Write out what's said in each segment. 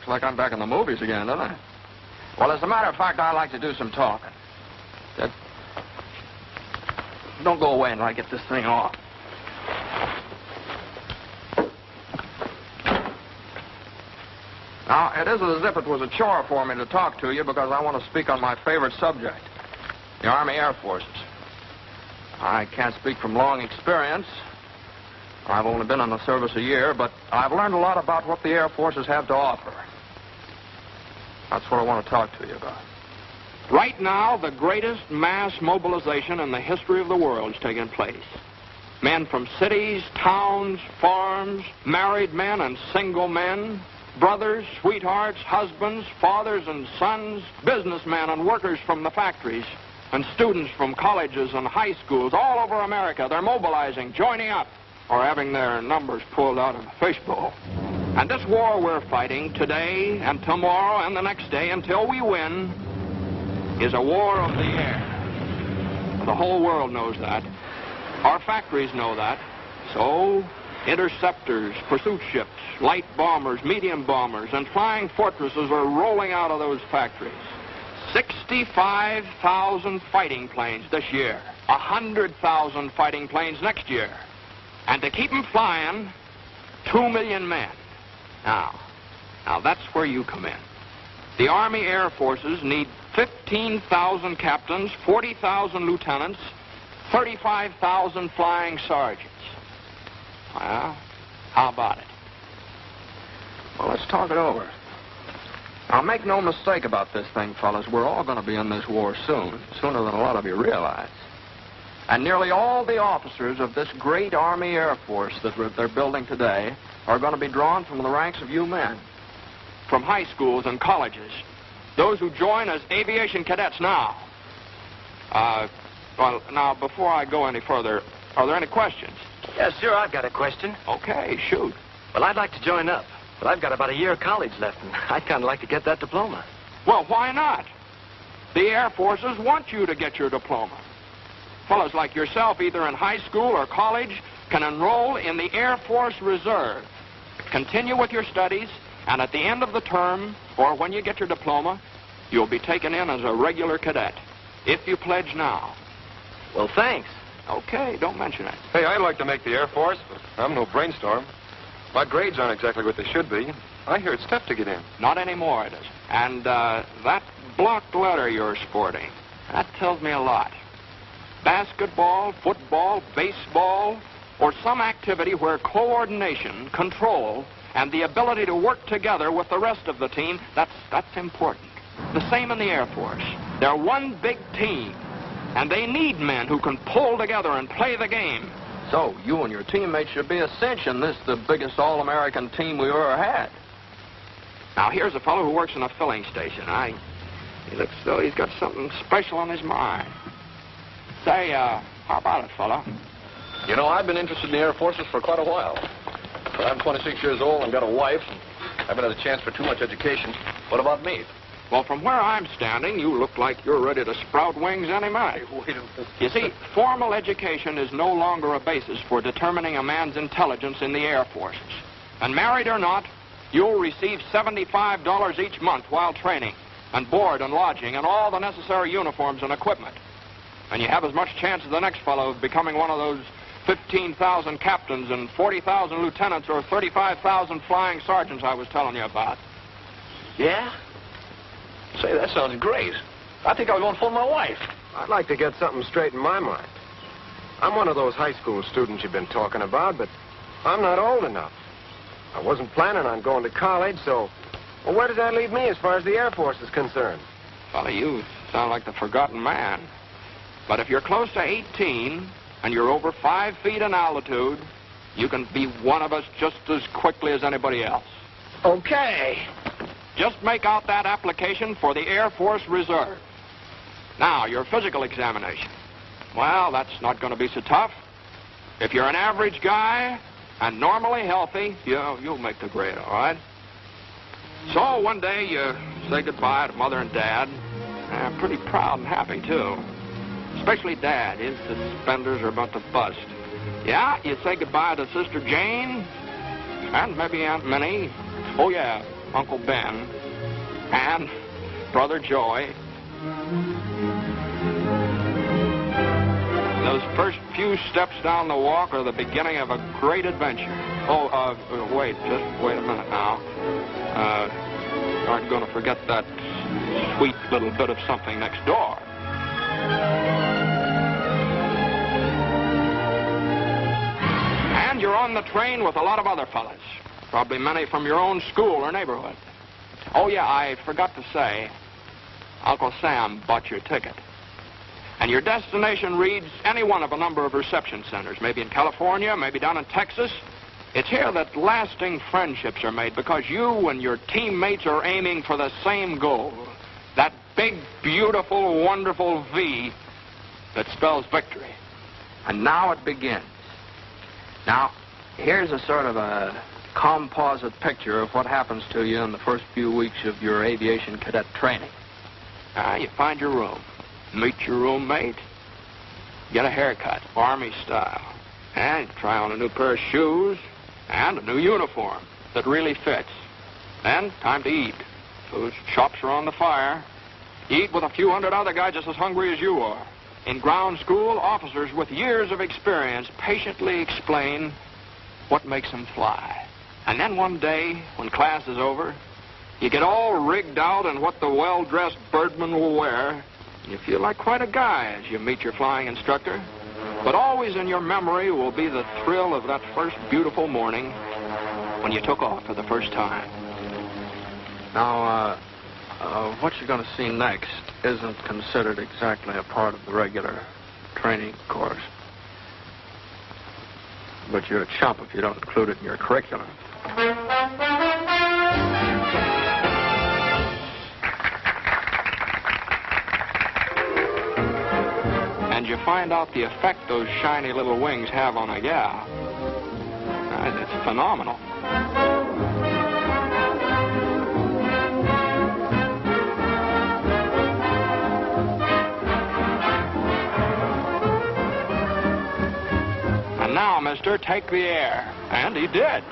looks like I'm back in the movies again, doesn't it? Well, as a matter of fact, I'd like to do some talking. Don't go away until I get this thing off. Now, it isn't as if it was a chore for me to talk to you because I want to speak on my favorite subject, the Army Air Forces. I can't speak from long experience. I've only been in the service a year, but I've learned a lot about what the Air Forces have to offer. That's what I want to talk to you about. Right now, the greatest mass mobilization in the history of the world is taking place. Men from cities, towns, farms, married men and single men, brothers, sweethearts, husbands, fathers and sons, businessmen and workers from the factories, and students from colleges and high schools all over America. They're mobilizing, joining up, or having their numbers pulled out of a fishbowl. And this war we're fighting today and tomorrow and the next day until we win is a war of the air. The whole world knows that. Our factories know that. So, interceptors, pursuit ships, light bombers, medium bombers, and flying fortresses are rolling out of those factories. 65,000 fighting planes this year. 100,000 fighting planes next year. And to keep them flying, 2 million men. Now that's where you come in. The Army Air Forces need 15,000 captains, 40,000 lieutenants, 35,000 flying sergeants. Well, how about it? Well, let's talk it over. Now, make no mistake about this thing, fellas. We're all going to be in this war soon, sooner than a lot of you realize. And nearly all the officers of this great Army Air Force that they're building today are going to be drawn from the ranks of you men, from high schools and colleges, those who join as aviation cadets now. Well, now, before I go any further, are there any questions? Yes, sir, I've got a question. Okay, shoot. Well, I'd like to join up, but I've got about a year of college left, and I'd kind of like to get that diploma. Well, why not? The Air Forces want you to get your diploma. Fellows like yourself, either in high school or college, can enroll in the Air Force Reserve. Continue with your studies, and at the end of the term, or when you get your diploma, you'll be taken in as a regular cadet, if you pledge now. Well, thanks. Okay, don't mention it. Hey, I'd like to make the Air Force, but I'm no brainstorm. My grades aren't exactly what they should be. I hear it's tough to get in. Not anymore, it isn't. And that blocked letter you're sporting, that tells me a lot. Basketball, football, baseball, or some activity where coordination, control, and the ability to work together with the rest of the team, that's important. The same in the Air Force. They're one big team, and they need men who can pull together and play the game. So, you and your teammates should be a cinch in this, the biggest all-American team we ever had. Now, here's a fellow who works in a filling station. He looks as though he's got something special on his mind. Say, how about it, fella? You know, I've been interested in the Air Forces for quite a while. I'm 26 years old and got a wife. I haven't had a chance for too much education. What about me? Well, from where I'm standing, you look like you're ready to sprout wings any minute. Wait a minute. You see, formal education is no longer a basis for determining a man's intelligence in the Air Forces. And married or not, you'll receive $75 each month while training, and board and lodging, and all the necessary uniforms and equipment. And you have as much chance as the next fellow of becoming one of those 15,000 captains and 40,000 lieutenants or 35,000 flying sergeants I was telling you about. Yeah? Say, that sounds great. I think I'll go and phone my wife. I'd like to get something straight in my mind. I'm one of those high school students you've been talking about, but I'm not old enough. I wasn't planning on going to college, so... Well, where does that leave me as far as the Air Force is concerned? Fella, you sound like the forgotten man. But if you're close to 18 and you're over 5 feet in altitude, you can be one of us just as quickly as anybody else. Okay. Just make out that application for the Air Force Reserve. Now, your physical examination. Well, that's not going to be so tough. If you're an average guy and normally healthy, you'll make the grade, all right? So one day you say goodbye to Mother and Dad. Pretty proud and happy, too. Especially Dad. His suspenders are about to bust. Yeah, you say goodbye to Sister Jane and maybe Aunt Minnie. Oh, yeah, Uncle Ben, and Brother Joey. Those first few steps down the walk are the beginning of a great adventure. Wait, just wait a minute now. Aren't going to forget that sweet little bit of something next door. And you're on the train with a lot of other fellas. Probably many from your own school or neighborhood. Oh, yeah, I forgot to say, Uncle Sam bought your ticket. And your destination reads any one of a number of reception centers, maybe in California, maybe down in Texas. It's here that lasting friendships are made because you and your teammates are aiming for the same goal. That big, beautiful, wonderful V that spells victory. And now it begins. Now, here's a sort of a composite picture of what happens to you in the first few weeks of your aviation cadet training. You find your room, meet your roommate, get a haircut, Army style, and try on a new pair of shoes and a new uniform that really fits. Then, time to eat. Those chops are on the fire. Eat with a few hundred other guys just as hungry as you are. In ground school, officers with years of experience patiently explain what makes them fly. And then one day, when class is over, you get all rigged out in what the well-dressed birdman will wear. You feel like quite a guy as you meet your flying instructor. But always in your memory will be the thrill of that first beautiful morning when you took off for the first time. Now, what you're going to see next isn't considered exactly a part of the regular training course. But you're a chump if you don't include it in your curriculum. And you find out the effect those shiny little wings have on a gal. It's phenomenal. And now, mister, take the air. And he did.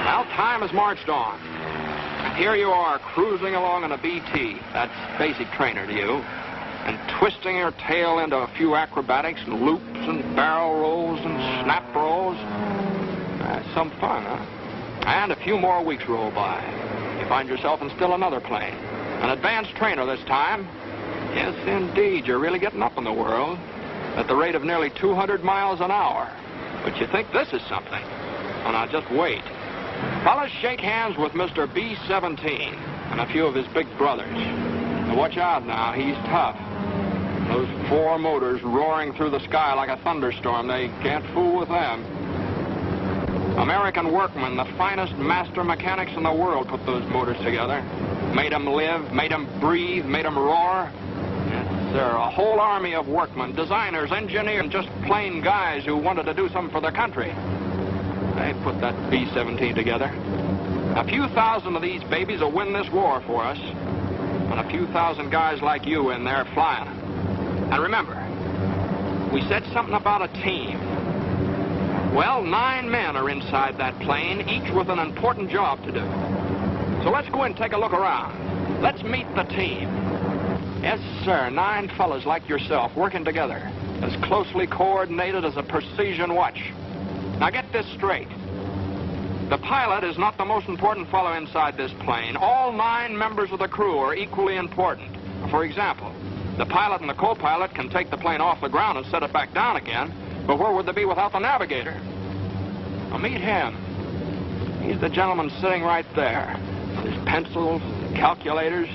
Well, time has marched on. And here you are, cruising along in a BT. That's basic trainer to you. And twisting your tail into a few acrobatics and loops and barrel rolls and snap rolls. Some fun, huh? And a few more weeks roll by. You find yourself in still another plane. An advanced trainer this time. Yes, indeed, you're really getting up in the world at the rate of nearly 200 miles an hour. But you think this is something. Well, now, just wait. Fellas, shake hands with Mr. B-17 and a few of his big brothers. Now, watch out now. He's tough. Those four motors roaring through the sky like a thunderstorm, they can't fool with them. American workmen, the finest master mechanics in the world, put those motors together. Made them live, made them breathe, made them roar. Yes, sir, a whole army of workmen, designers, engineers, just plain guys who wanted to do something for their country. They put that B-17 together. A few thousand of these babies will win this war for us. And a few thousand guys like you in there flying. And remember, we said something about a team. Well, 9 men are inside that plane, each with an important job to do. So let's go in and take a look around. Let's meet the team. Yes, sir, 9 fellas like yourself working together, as closely coordinated as a precision watch. Now get this straight. The pilot is not the most important fellow inside this plane. All 9 members of the crew are equally important. For example, the pilot and the co-pilot can take the plane off the ground and set it back down again, but where would they be without the navigator? Now meet him. He's the gentleman sitting right there. With his pencils, calculators.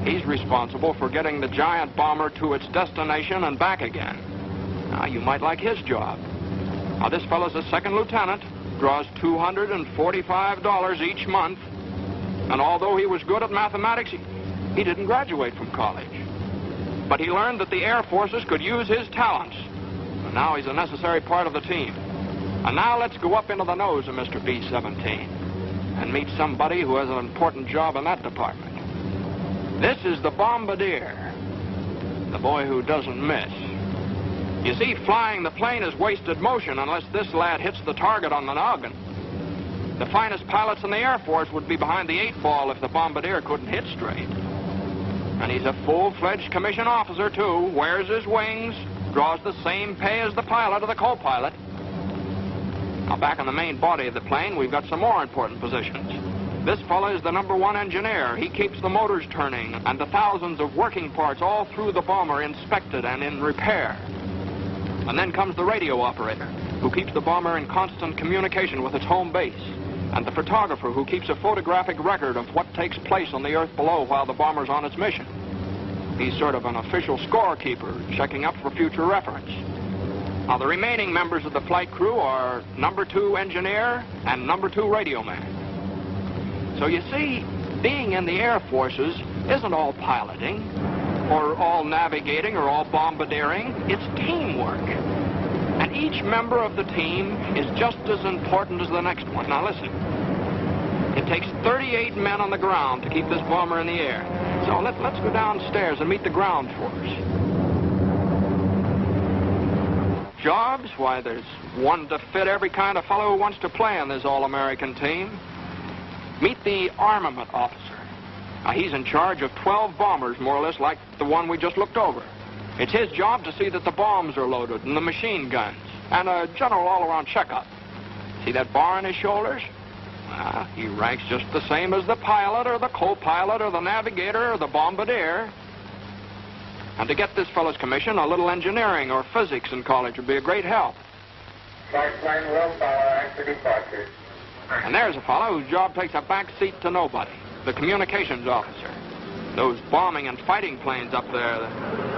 He's responsible for getting the giant bomber to its destination and back again. Now, you might like his job. Now, this fellow's a second lieutenant, draws $245 each month, and although he was good at mathematics, he didn't graduate from college. But he learned that the Air Forces could use his talents, and now he's a necessary part of the team. And now let's go up into the nose of Mr. B-17 and meet somebody who has an important job in that department. This is the bombardier, the boy who doesn't miss. You see, flying the plane is wasted motion unless this lad hits the target on the noggin. The finest pilots in the Air Force would be behind the 8-ball if the bombardier couldn't hit straight. And he's a full-fledged commissioned officer, too, wears his wings, draws the same pay as the pilot or the co-pilot. Now, back in the main body of the plane, we've got some more important positions. This fellow is the #1 engineer. He keeps the motors turning and the thousands of working parts all through the bomber inspected and in repair. And then comes the radio operator, who keeps the bomber in constant communication with its home base, and the photographer who keeps a photographic record of what takes place on the earth below while the bomber's on its mission. He's sort of an official scorekeeper, checking up for future reference. Now, the remaining members of the flight crew are #2 engineer and #2 radio man. So you see, being in the Air Forces isn't all piloting, or all navigating, or all bombardiering. It's teamwork. And each member of the team is just as important as the next one. Now listen, it takes 38 men on the ground to keep this bomber in the air. So let's go downstairs and meet the ground force. Jobs? Why, there's one to fit every kind of fellow who wants to play on this all-American team. Meet the armament officer. Now, he's in charge of 12 bombers, more or less like the one we just looked over. It's his job to see that the bombs are loaded and the machine guns, and a general all-around checkup. See that bar on his shoulders? Well, he ranks just the same as the pilot or the co-pilot or the navigator or the bombardier. And to get this fellow's commission, a little engineering or physics in college would be a great help. Flight plane willpower after departure. And there's a fellow whose job takes a back seat to nobody, the communications officer. Those bombing and fighting planes up there,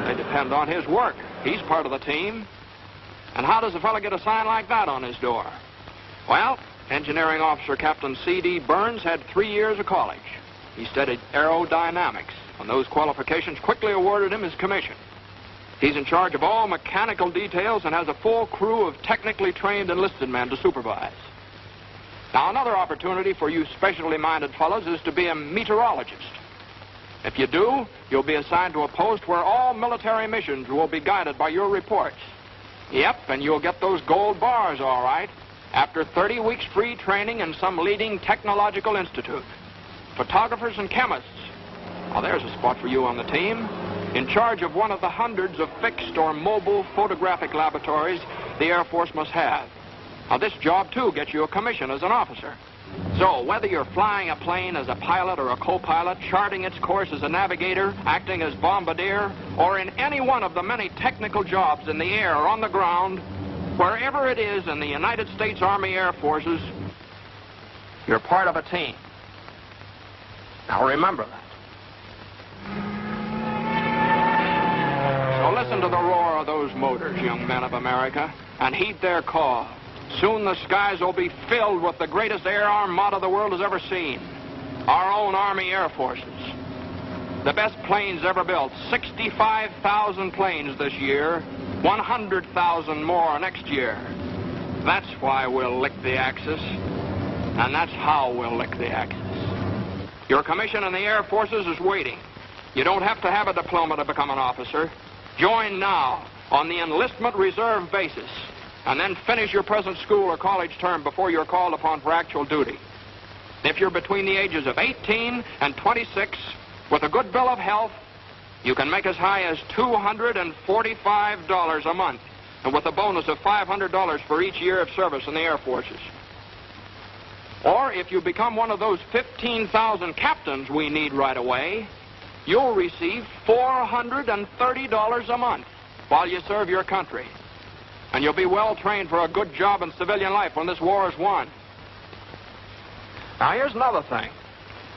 they depend on his work. He's part of the team. And how does a fellow get a sign like that on his door? Well, Engineering Officer Captain C.D. Burns had 3 years of college. He studied aerodynamics, and those qualifications quickly awarded him his commission. He's in charge of all mechanical details and has a full crew of technically trained enlisted men to supervise. Now, another opportunity for you specially minded fellows is to be a meteorologist. If you do, you'll be assigned to a post where all military missions will be guided by your reports. Yep, and you'll get those gold bars, all right, after 30 weeks free training in some leading technological institute. Photographers and chemists. Now, there's a spot for you on the team. In charge of one of the hundreds of fixed or mobile photographic laboratories the Air Force must have. Now, this job, too, gets you a commission as an officer. So, whether you're flying a plane as a pilot or a co-pilot, charting its course as a navigator, acting as bombardier, or in any one of the many technical jobs in the air or on the ground, wherever it is in the United States Army Air Forces, you're part of a team. Now, remember that. So listen to the roar of those motors, young men of America, and heed their call. Soon the skies will be filled with the greatest air armada the world has ever seen. Our own Army Air Forces. The best planes ever built. 65,000 planes this year. 100,000 more next year. That's why we'll lick the Axis. And that's how we'll lick the Axis. Your commission in the Air Forces is waiting. You don't have to have a diploma to become an officer. Join now on the enlistment reserve basis, and then finish your present school or college term before you're called upon for actual duty. If you're between the ages of 18 and 26, with a good bill of health, you can make as high as $245 a month, and with a bonus of $500 for each year of service in the Air Forces. Or if you become one of those 15,000 captains we need right away, you'll receive $430 a month while you serve your country. And you'll be well trained for a good job in civilian life when this war is won. Now, here's another thing.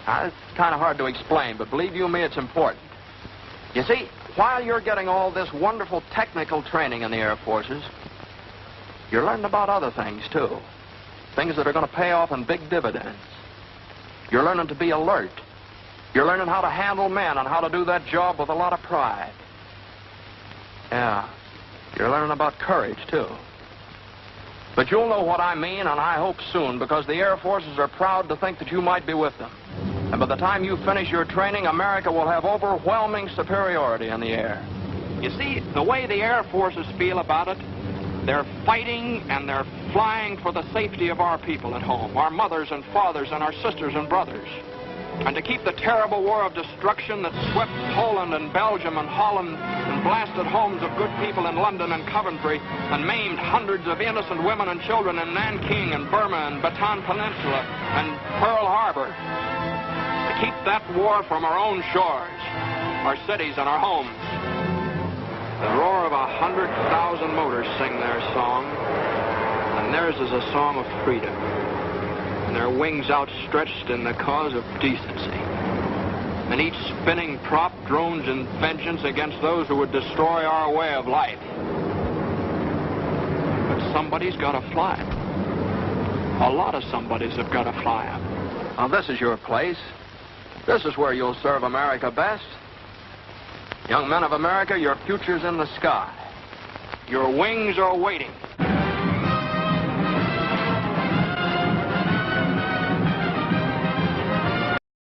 Now, it's kind of hard to explain, but believe you me, it's important. You see, while you're getting all this wonderful technical training in the Air Forces, you're learning about other things, too. Things that are going to pay off in big dividends. You're learning to be alert. You're learning how to handle men and how to do that job with a lot of pride. Yeah. You're learning about courage, too. But you'll know what I mean, and I hope soon, because the Air Forces are proud to think that you might be with them. And by the time you finish your training, America will have overwhelming superiority in the air. You see, the way the Air Forces feel about it, They're fighting and they're flying for the safety of our people at home, our mothers and fathers and our sisters and brothers. And to keep the terrible war of destruction that swept Poland and Belgium and Holland and blasted homes of good people in London and Coventry and maimed hundreds of innocent women and children in Nanking and Burma and Bataan Peninsula and Pearl Harbor. To keep that war from our own shores, our cities and our homes. The roar of 100,000 motors sing their song, and theirs is a song of freedom. And their wings outstretched in the cause of decency. And each spinning prop drones in vengeance against those who would destroy our way of life. But somebody's got to fly them. A lot of somebodies have got to fly them. Now, this is your place. This is where you'll serve America best. Young men of America, your future's in the sky. Your wings are waiting.